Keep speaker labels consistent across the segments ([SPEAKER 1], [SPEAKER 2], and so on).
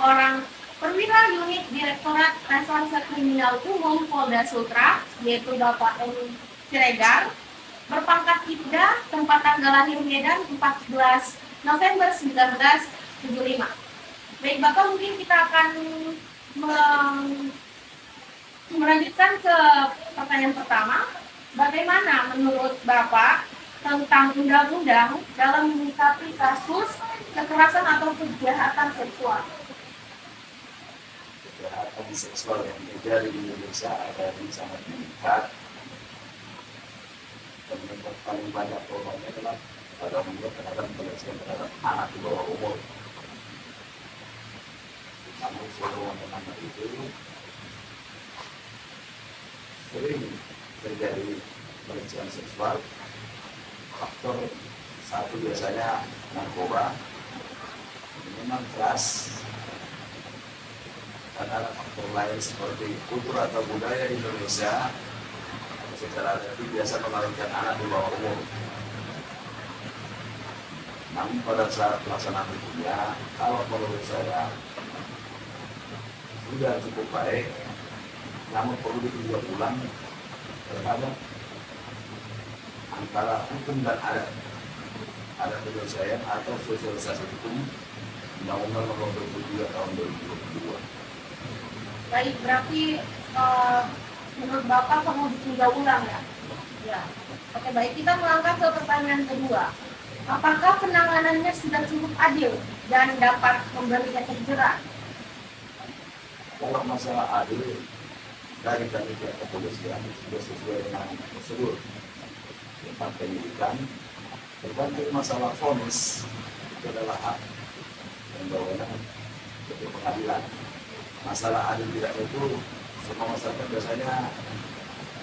[SPEAKER 1] seorang perwira unit Direktorat Reserse Kriminal Umum Polda Sultra, yaitu Bapak M. Siregar, berpangkat Ibda, tempat tanggal lahir Medan 14 November 1975. Baik Bapak, mungkin kita akan melanjutkan ke pertanyaan pertama. Bagaimana menurut Bapak tentang undang-undang dalam menyikapi kasus kekerasan atau kejahatan seksual?
[SPEAKER 2] Kejahatan seksual yang terjadi di Indonesia ada yang sangat meningkat, dan yang paling banyak korbannya adalah pada umumnya terhadap pelecehan terhadap anak di bawah umur. Namun seluruh anak itu sering terjadi pelecehan seksual. Faktor satu biasanya narkoba, memang keras, dan ada faktor lain seperti kultur atau budaya Indonesia secara alami biasa mengawinkan anak di bawah umur. Namun pada saat pelaksanaan hukumnya, kalau menurut saya sudah cukup baik, namun perlu ditinjau ulang terhadap antara hukum dan adat. Ada penyelesaian atau sosialisasi hukum Undang-Undang Nomor 23 Tahun 2022.
[SPEAKER 1] Baik, berarti menurut Bapak perlu ditinjau ulang ya? Ya. Oke, baik, kita melangkah ke pertanyaan kedua. Apakah penanganannya sudah cukup adil dan dapat memberi efek jerah?
[SPEAKER 2] Kalau masalah adil dari pihak kepolisian sudah sesuai dengan prosedur tempat penyidikan, tergantung masalah vonis itu adalah hak dan wewenang dari pengadilan. Masalah adil tidak itu semua masyarakat biasanya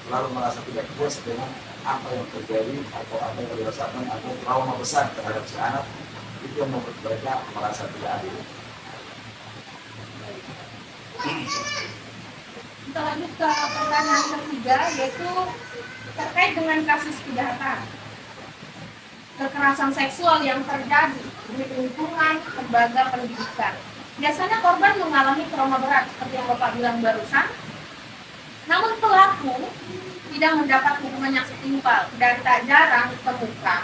[SPEAKER 2] selalu merasa tidak puas dengan apa yang terjadi atau apa yang dirasakan atau trauma besar terhadap si anak, itu yang membuat mereka merasa tidak adil.
[SPEAKER 1] Kita lanjut ke pertanyaan ketiga, yaitu terkait dengan kasus kejahatan kekerasan seksual yang terjadi di lingkungan lembaga pendidikan. Biasanya korban mengalami trauma berat seperti yang Bapak bilang barusan, namun pelaku tidak mendapat hukuman yang setimpal dan tak jarang ditemukan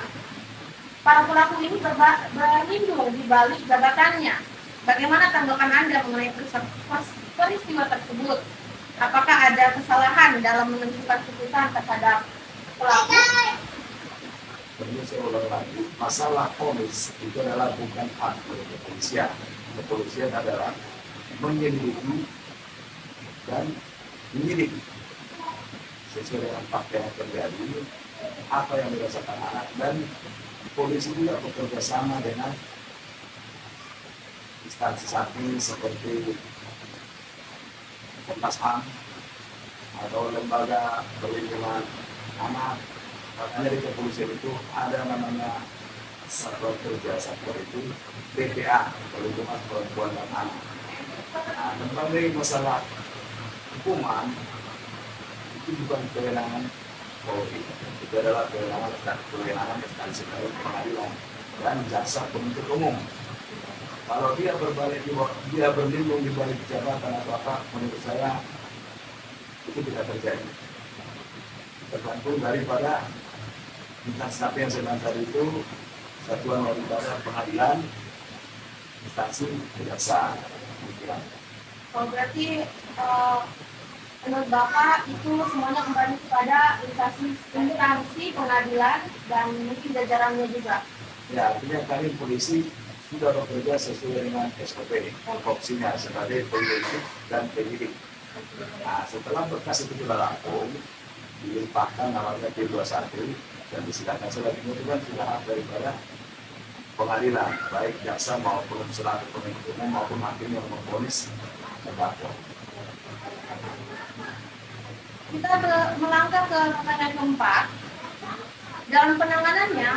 [SPEAKER 1] para pelaku ini berlindung di balik jabatannya. Bagaimana tanggapan Anda mengenai peristiwa tersebut? Apakah ada kesalahan dalam menentukan putusan terhadap pelaku?
[SPEAKER 2] Perlu saya ulang lagi, masalah vonis itu adalah bukan hak dari kepolisian. Kepolisian adalah menyelidiki dan menyidik sesuai dengan fakta yang terjadi, apa yang dirasakan anak, dan polisi juga bekerja sama dengan instansi samping seperti Komnas HAM atau lembaga perlindungan anak. Makanya di kepolisian itu ada namanya satuan kerja satker itu PPA, Perlindungan Perempuan dan Anak. Nah, tentang masalah hukuman itu bukan kewenangan Polri, itu adalah kewenangan instansi pengadilan dan jaksa penuntut umum. Kalau dia berlindung di balik jabatan atau apa, menurut saya itu tidak terjadi. Tergantung daripada instansi yang saya bilang tadi itu, satuan daripada pengadilan, instansi kejaksaan.
[SPEAKER 1] Oh, berarti menurut Bapak itu semuanya kembali kepada instansi pengadilan dan mungkin jajarannya juga.
[SPEAKER 2] Ya, artinya kami polisi sudah bekerja sesuai dengan SOP tupoksinya sebagai penyelidik dan penyidik. Nah, setelah berkas itu sudah rampung, dilimpahkan namanya P21 dan disilakan selanjutnya itu kan sudah hak daripada pengadilan, baik jaksa maupun selaku penuntut umum maupun hakim yang memvonis terdakwa.
[SPEAKER 1] Kita melangkah ke pertanyaan keempat. Dalam penanganannya,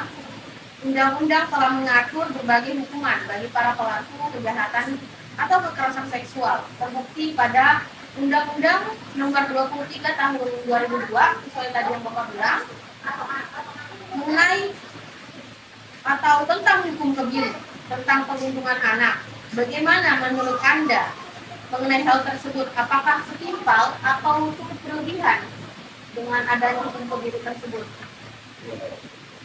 [SPEAKER 1] undang-undang telah mengatur berbagai hukuman bagi para pelaku kejahatan atau kekerasan seksual. Terbukti pada Undang-Undang Nomor 23 Tahun 2002, sesuai tadi yang Bapak bilang, mengenai atau tentang hukum kebiri, tentang perlindungan anak. Bagaimana menurut Anda mengenai hal tersebut? Apakah setimpal atau cukup berlebihan dengan adanya hukum kebiri tersebut?
[SPEAKER 2] Ya,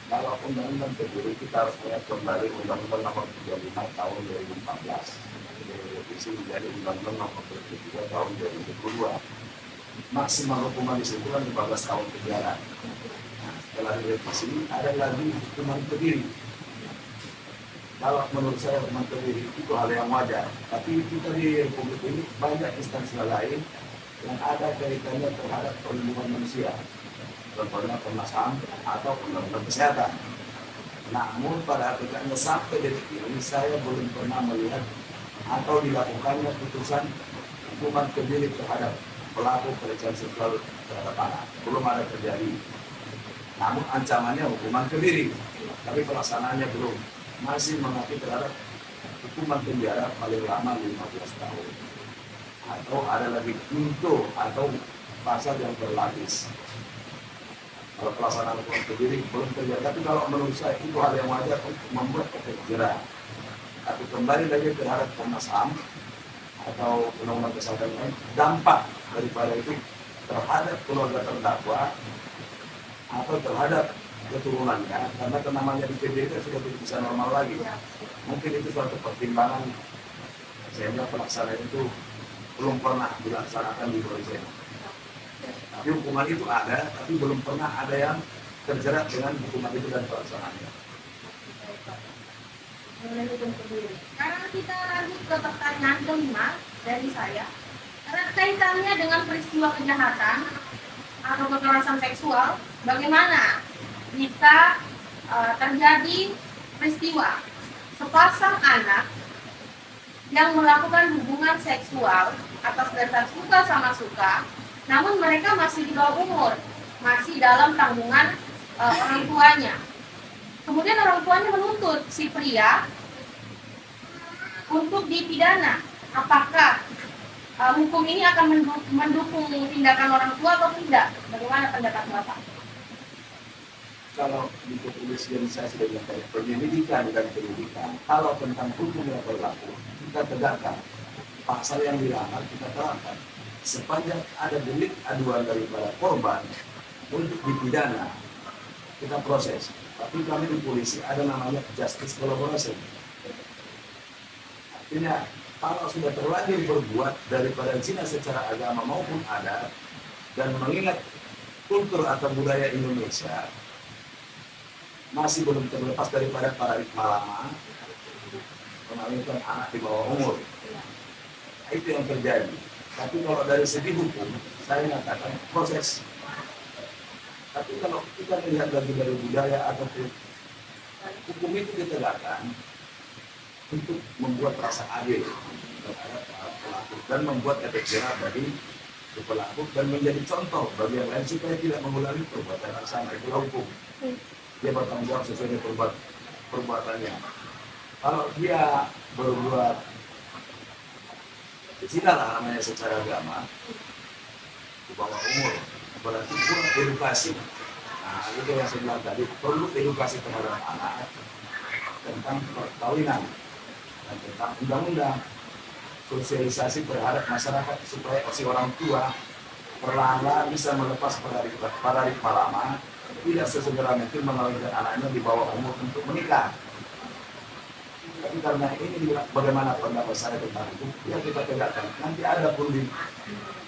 [SPEAKER 2] kalau undang-undang kebiri kita harus lihat kembali Undang-Undang Nomor 35 Tahun 2014 direvisi menjadi Undang-Undang Nomor 33 Tahun 2022. Maksimal hukuman di situ kan 15 tahun penjara. Nah, setelah direvisi ada lagi hukuman kebiri. Kalau menurut saya hukuman kebiri itu hal yang wajar, tapi kita di Republik ini banyak instansi lain yang ada kaitannya terhadap perlindungan manusia, contohnya Komnas HAM atau Undang-Undang Kesehatan. Namun pada hakikatnya sampai detik ini saya belum pernah melihat atau dilakukannya putusan hukuman kebiri terhadap pelaku pelecehan seksual terhadap anak. Belum ada terjadi. Namun ancamannya hukuman kebiri, tapi pelaksanaannya belum. Masih mengacu terhadap hukuman penjara paling lama 15 tahun. Atau ada lagi junto atau pasal yang berlapis. Kalau pelaksanaan hukuman kebiri belum terjadi, tapi kalau menurut saya itu hal yang wajar untuk membuat efek jerah. Tapi kembali lagi terhadap Komnas HAM atau Undang-Undang Kesehatan lain, dampak daripada itu terhadap keluarga terdakwa atau terhadap keturunannya, karena namanya di PBB sudah tidak bisa normal lagi. Mungkin itu suatu pertimbangan sehingga pelaksanaan itu belum pernah dilaksanakan di Indonesia. Tapi hukuman itu ada, tapi belum pernah ada yang terjerat dengan hukuman itu dan pelaksanaannya.
[SPEAKER 1] Karena kita lanjut ke pertanyaan kelima dari saya, karena kaitannya dengan peristiwa kejahatan atau kekerasan seksual, bagaimana jika terjadi peristiwa sepasang anak yang melakukan hubungan seksual atas dasar suka sama suka, namun mereka masih di bawah umur, masih dalam tanggungan orang tuanya. Kemudian orang tuanya menuntut si pria untuk dipidana. Apakah hukum ini akan mendukung tindakan orang tua atau tidak? Bagaimana pendapat Bapak?
[SPEAKER 2] Kalau di kepolisian saya sudah bilang penyelidikan dan penyidikan, kalau tentang hukum yang berlaku kita tegakkan, pasal yang dilanggar kita terapkan. Sepanjang ada delik aduan daripada korban untuk dipidana, kita proses. Tapi kami di polisi ada namanya justice collaboration. Artinya kalau sudah terlanjur berbuat daripada zina secara agama maupun adat dan mengingat kultur atau budaya Indonesia, masih belum terlepas daripada paradigma lama mengawinkan anak di bawah umur. Nah, itu yang terjadi. Tapi kalau dari segi hukum, saya nyatakan proses. Tapi kalau kita melihat lagi dari budaya atau hukum itu ditegakkan untuk membuat rasa adil terhadap pelaku dan membuat efek jerah bagi pelaku dan menjadi contoh bagi yang lain supaya tidak mengulangi perbuatan yang sama. Itulah hukum. Dia bertanggung jawab sesuai dengan perbuatannya. Kalau dia berbuat zina lah namanya secara agama di bawah umur, berarti kurang edukasi. Nah, itu yang saya bilang tadi, perlu edukasi terhadap anak tentang perkawinan dan tentang undang-undang, sosialisasi terhadap masyarakat supaya si orang tua perlahan-lahan bisa melepas paradigma lama, tidak sesegera mungkin mengawinkan anaknya di bawah umur untuk menikah. Tapi karena ini bagaimana pendapat saya tentang itu, ya kita tegakkan. Nanti ada pun di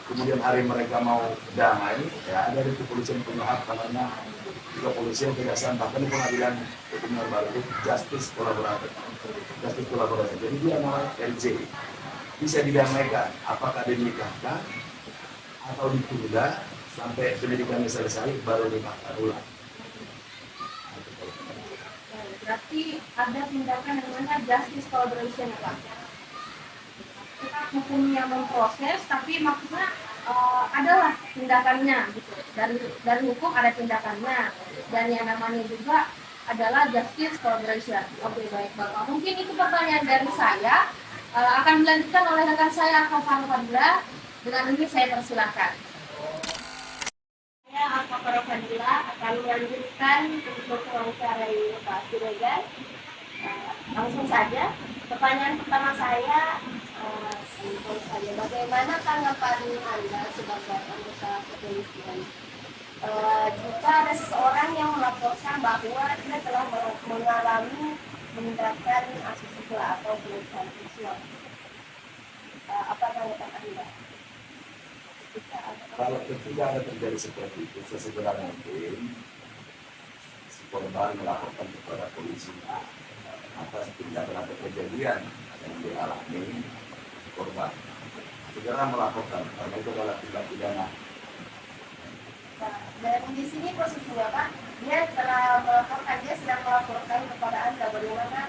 [SPEAKER 2] kemudian hari mereka mau damai, ya ada di kepolisian punya hak namanya kepolisian kejaksaan, bahkan di pengadilan hukum yang baru justice collaborator. Justice collaborator. Jadi dia namanya LJ. Bisa didamaikan, apakah dinikahkan atau ditunda sampai pendidikannya selesai baru dinikahkan ulang.
[SPEAKER 1] Berarti ada tindakan yang namanya justice collaboration ya Pak? Kita hukumnya memproses, tapi maksudnya adalah tindakannya gitu. Dari hukum ada tindakannya, dan yang namanya juga adalah justice collaboration. Oke, baik Bapak. Mungkin itu pertanyaan dari saya. Akan dilanjutkan oleh rekan saya Alfa Fadila. Dengan ini saya persilakan. Saya Alfa Fadila akan melanjutkan untuk wawancara Pak Siregar. Langsung saja, pertanyaan pertama saya, simpel saja. Bagaimana tanggapan Anda sebagai anggota kepolisian? Jika ada seseorang yang melaporkan bahwa dia telah mengalami tindakan asusila atau pelecehan seksual, apa tanggapan Anda?
[SPEAKER 2] Kalau ketika ada terjadi seperti itu, sesegera mungkin si korban melaporkan kepada polisi atas tindakan atau kejadian yang dialami korban. Segera melaporkan, karena itu adalah tindak pidana.
[SPEAKER 1] Nah, dan di sini posisinya Pak, dia telah melaporkan, dia sedang melaporkan kepada Anda bagaimana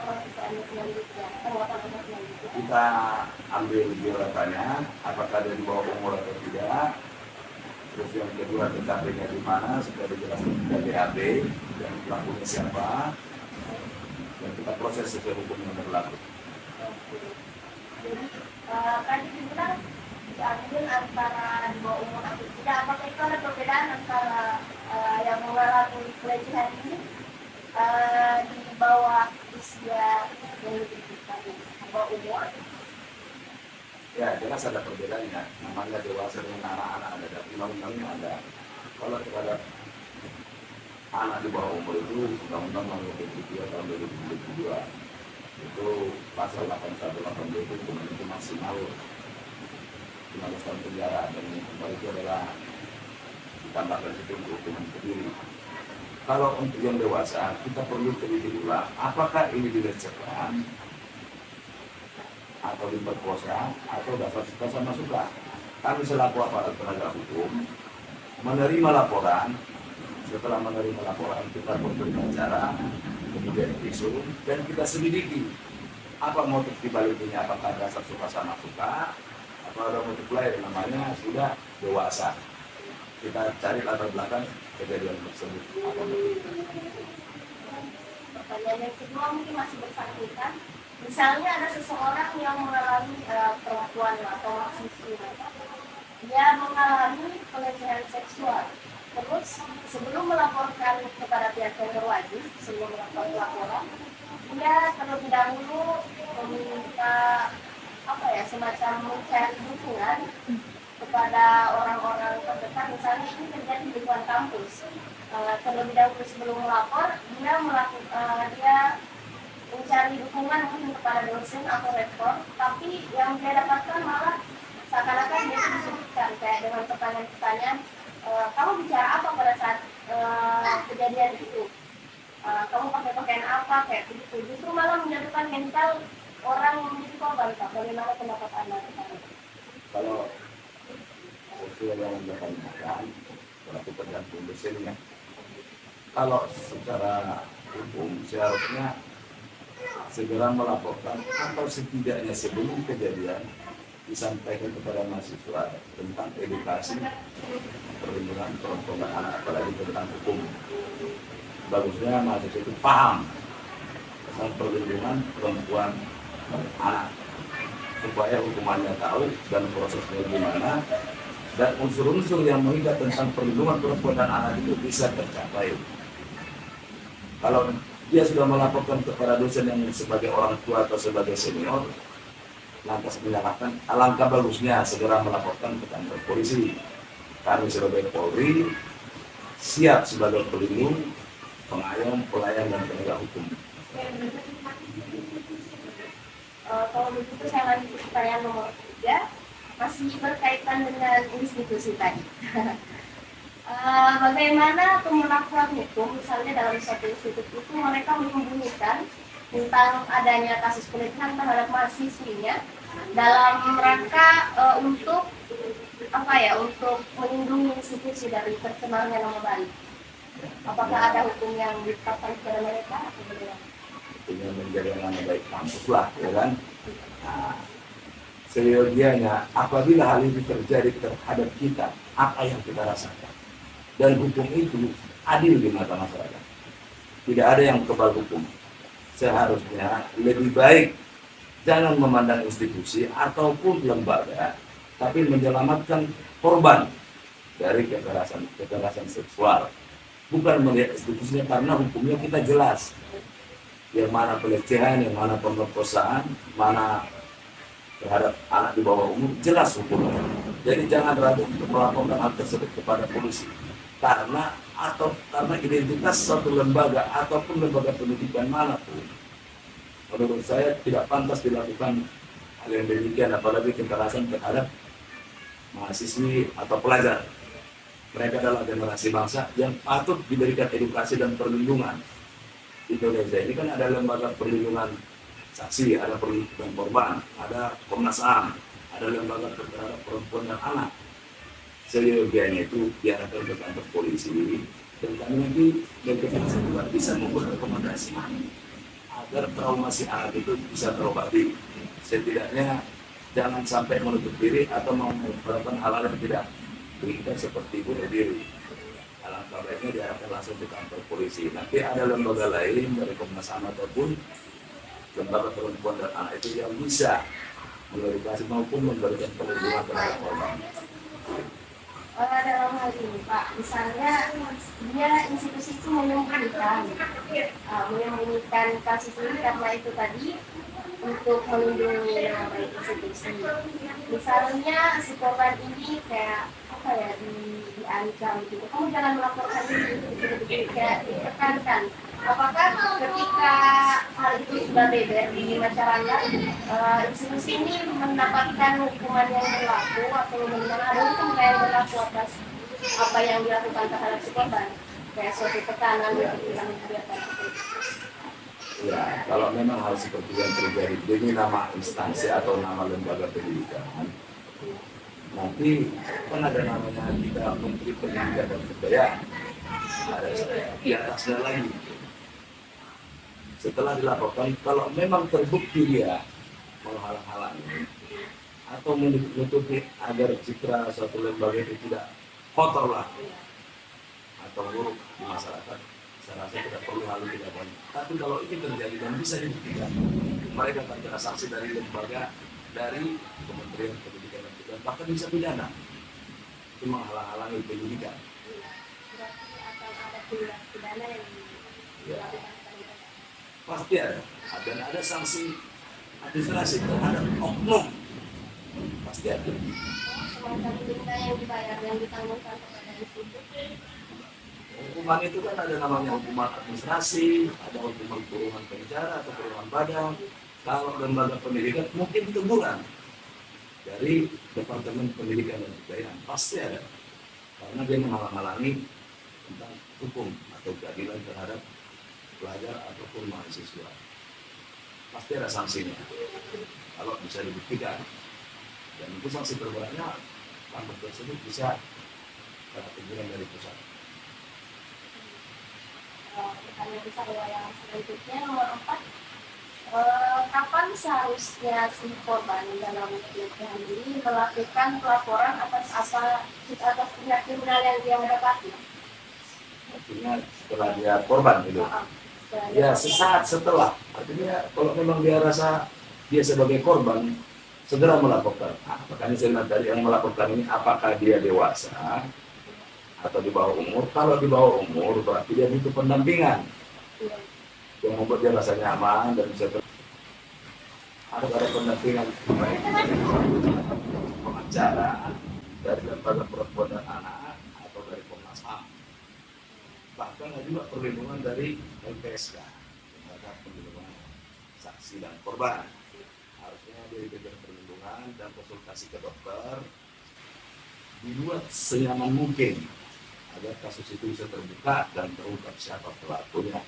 [SPEAKER 1] proses Anda selanjutnya, perbuatan Anda selanjutnya.
[SPEAKER 2] Kita ambil biodatanya, apakah dia di bawah umur atau tidak. Terus yang kedua, TKP-nya di mana, sudah dijelaskan di BAP, dan pelakunya siapa, dan kita proses sesuai hukum yang berlaku.
[SPEAKER 1] Jadi tadi dibilang diambil antara di bawah umur atau tidak, apakah itu ada perbedaan antara yang mengalami pelecehan ini di bawah usia yang lebih besar, di bawah umur?
[SPEAKER 2] Ya, jelas ada perbedaannya. Namanya dewasa dengan anak-anak ada, tapi undang-undangnya ada. Kalau terhadap anak di bawah umur itu, undang-undang nomor 23 tahun 2022 itu pasal 8182 itu hukuman itu maksimal 15 tahun penjara, dan yang kembali itu adalah ditambahkan situ untuk hukuman kebiri. Kalau untuk yang dewasa, kita perlu teliti ulang apakah ini dilecehkan atau diperkosa atau dasar suka sama suka. Kami selaku aparat penegak hukum menerima laporan. Setelah menerima laporan, kita berbicara, kemudian isu, dan kita selidiki apa motif dibaliknya, apakah dasar suka sama suka atau ada motif lain, namanya sudah dewasa. Kita cari latar belakang kejadian tersebut.
[SPEAKER 1] Pertanyaan yang kedua mungkin masih bersangkutan. Misalnya ada seseorang yang mengalami perempuan atau mahasiswa, dia mengalami pelecehan seksual. Terus sebelum melaporkan kepada pihak yang berwajib, sebelum melakukan laporan, dia terlebih dahulu meminta semacam mencari dukungan kepada orang-orang terdekat. Misalnya ini terjadi di lingkungan kampus. Terlebih dahulu sebelum melapor, dia mencari dukungan mungkin kepada dosen atau rektor, tapi yang dia dapatkan malah seakan-akan dia disebutkan kayak dengan pertanyaan-pertanyaan, kamu bicara apa pada saat kejadian itu, kamu pakai pakaian apa, kayak begitu. Justru malah menjatuhkan mental orang yang menjadi korban. Bagaimana pendapat Anda tentang itu?
[SPEAKER 2] Kalau sesuai yang dilakukan, berarti tergantung dosennya. Kalau secara hukum seharusnya segera melaporkan atau setidaknya sebelum kejadian disampaikan kepada mahasiswa tentang edukasi perlindungan perempuan dan anak, apalagi tentang hukum. Bagusnya mahasiswa itu paham tentang perlindungan perempuan dan anak supaya hukumannya tahu dan prosesnya gimana, dan unsur-unsur yang mengikat tentang perlindungan perempuan dan anak itu bisa tercapai. Kalau dia sudah melaporkan kepada dosen yang sebagai orang tua atau sebagai senior, lantas menyalahkan, alangkah bagusnya segera melaporkan ke kantor polisi. Kami sebagai Polri siap sebagai pelindung, pengayom, pelayan, dan penegak hukum.
[SPEAKER 1] Kalau begitu saya lanjut ke pertanyaan nomor 3, masih berkaitan dengan institusi tadi. Bagaimana pemberlakuan hukum, misalnya dalam suatu institut itu mereka menyembunyikan tentang adanya kasus pelecehan terhadap mahasiswinya dalam rangka untuk untuk melindungi institusi dari tercemarnya nama baik. Apakah ada hukum yang ditetapkan kepada mereka atau bagaimana?
[SPEAKER 2] Dengan menjaga nama baik kampus lah, ya kan? Nah, seyogianya apabila hal ini terjadi terhadap kita, apa yang kita rasakan? Dan hukum itu adil di mata masyarakat. Tidak ada yang kebal hukum. Seharusnya lebih baik jangan memandang institusi ataupun lembaga, tapi menyelamatkan korban dari kekerasan seksual. Bukan melihat institusinya, karena hukumnya kita jelas. yang mana pelecehan, yang mana pemerkosaan, mana terhadap anak di bawah umur, jelas hukumnya. Jadi jangan ragu untuk melaporkan hal tersebut kepada polisi. Karena identitas suatu lembaga ataupun lembaga pendidikan manapun, menurut saya tidak pantas dilakukan hal yang demikian, apalagi kekerasan terhadap mahasiswi atau pelajar. Mereka adalah generasi bangsa yang patut diberikan edukasi dan perlindungan. Indonesia ini kan ada lembaga perlindungan saksi, ada perlindungan korban, ada Komnas HAM, ada lembaga terhadap perempuan dan anak. Seyogianya itu diarahkan ke kantor polisi, dan kami nanti dari Komnas juga bisa membuat rekomendasi agar trauma si anak itu bisa terobati. Setidaknya jangan sampai menutup diri atau melakukan hal-hal yang tidak diinginkan seperti bunuh diri. Alangkah baiknya diarahkan langsung ke kantor polisi. Nanti ada lembaga lain dari Komnas HAM ataupun lembaga perempuan dan anak itu yang bisa mengedukasi maupun memberikan perlindungan terhadap korban.
[SPEAKER 1] Dalam hal ini Pak, misalnya dia institusi itu menyembunyikan kasus ini karena itu tadi untuk melindungi nama baik institusi. Misalnya si korban ini kayak apa ya, diancam gitu, kamu jangan melaporkan ini, gitu, kayak ditekankan. Apakah ketika hal itu sudah beredar di masyarakat, institusi ini mendapatkan hukuman yang berlaku atau ada hukum yang berlaku atas apa yang dilakukan terhadap si korban, kayak suatu tekanan yang dilakukan?
[SPEAKER 2] Ya, kalau memang hal seperti yang terjadi demi nama instansi atau nama lembaga pendidikan, nanti kan ada namanya kita Menteri Pendidikan dan Kebudayaan, ada di atasnya lagi. Setelah dilaporkan, kalau memang terbukti dia menghalang-halangi atau menutupi agar citra suatu lembaga itu tidak kotor lah atau buruk di masyarakat, saya rasa tidak perlu hal itu dilakukan. Tapi kalau ini terjadi dan bisa dibuktikan, mereka akan kena sanksi dari lembaga, dari Kementerian Pendidikan dan Kebudayaan, bahkan bisa pidana itu menghalang-halangi pendidikan.
[SPEAKER 1] Berarti akan ada tindak pidana yang dilakukan.
[SPEAKER 2] Pasti ada, dan ada sanksi administrasi terhadap oknum, pasti ada.
[SPEAKER 1] Semacam denda yang dibayar, yang ditanggungkan kepada institusi.
[SPEAKER 2] Hukuman itu kan ada namanya hukuman administrasi, ada hukuman kurungan penjara atau kurungan badan. Kalau lembaga pendidikan mungkin teguran dari Departemen Pendidikan dan Kebudayaan, pasti ada, karena dia menghalang-halangi tentang hukum atau keadilan terhadap pelajar ataupun mahasiswa. Pasti ada sanksinya kalau bisa dibuktikan, dan itu sanksi terberatnya kampus tersebut bisa kena teguran dari pusat.
[SPEAKER 1] Pertanyaan besar yang selanjutnya nomor 4, kapan seharusnya si korban dalam pelecehan ini melakukan pelaporan atas tindak kriminal yang dia dapati?
[SPEAKER 2] Artinya setelah dia korban gitu. Ya, sesaat setelah. Artinya kalau memang dia rasa dia sebagai korban, segera melaporkan. Makanya saya bilang tadi, yang melaporkan ini apakah dia dewasa atau di bawah umur. Kalau di bawah umur berarti dia butuh pendampingan yang membuat dia rasa nyaman dan bisa harus ada pendampingan baik dari pengacara, dari lembaga perempuan dan anak, atau dari Komnas HAM. Bahkan ada juga perlindungan dari LPSK, lembaga perlindungan saksi dan korban. Harusnya dia diberikan perlindungan dan konsultasi ke dokter, dibuat senyaman mungkin agar kasus itu bisa terbuka dan terungkap siapa pelakunya.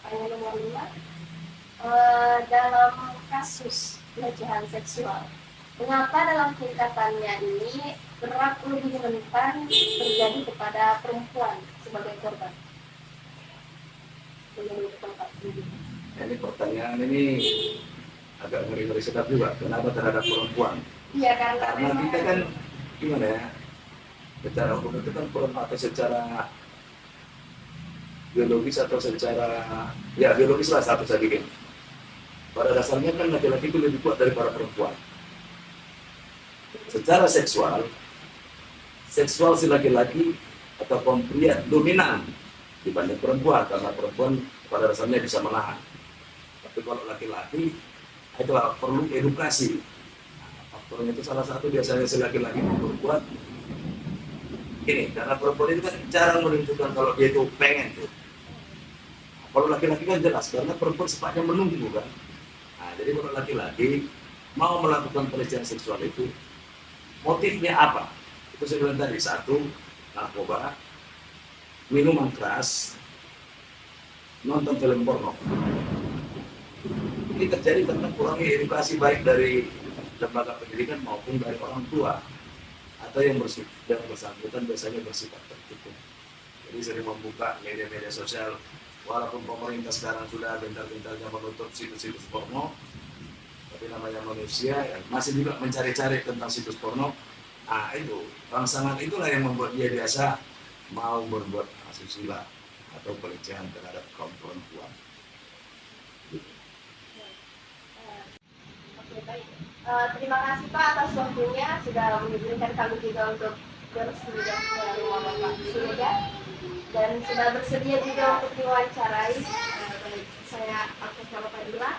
[SPEAKER 1] Pertanyaan nomor 5, dalam kasus pelecehan seksual, mengapa dalam tingkatannya ini berat lebih rentan terjadi kepada perempuan sebagai korban?
[SPEAKER 2] Ini pertanyaan ini agak ngeri-ngeri sedap juga. Kenapa terhadap perempuan?
[SPEAKER 1] Iya,
[SPEAKER 2] Karena kita kan gimana ya? Secara hukum itu kan perempuan atau secara biologis atau secara biologis lah satu saya bikin. Pada dasarnya kan laki-laki itu lebih kuat daripada perempuan. Secara seksual si laki-laki atau kaum pria dominan dibanding perempuan, karena perempuan pada dasarnya bisa menahan. Tapi kalau laki-laki itulah perlu edukasi. Nah, faktornya itu salah satu biasanya si laki-laki memperbuat ini, karena perempuan itu kan jarang menunjukkan kalau dia itu pengen tuh. Kalau laki-laki kan jelas, karena perempuan sifatnya menunggu kan. Nah, jadi kalau laki-laki mau melakukan pelecehan seksual itu, motifnya apa? Itu saya bilang tadi, satu, narkoba, minuman keras, nonton film porno. Ini terjadi karena kurangnya edukasi baik dari lembaga pendidikan maupun dari orang tua, atau yang bersangkutan biasanya bersifat tertutup. Jadi sering membuka media-media sosial, walaupun pemerintah sekarang sudah gentar-gentarnya menutup situs-situs porno, tapi namanya manusia ya, masih juga mencari-cari tentang situs porno. Nah itu, rangsangan itulah yang membuat dia biasa mau berbuat asusila atau pelecehan terhadap kaum perempuan.
[SPEAKER 1] Oke, baik. Terima kasih Pak atas waktunya, sudah mengizinkan kami juga untuk bersedia ke rumah Bapak Surya dan sudah bersedia juga untuk diwawancarai. Baik, saya Alfa Fadila.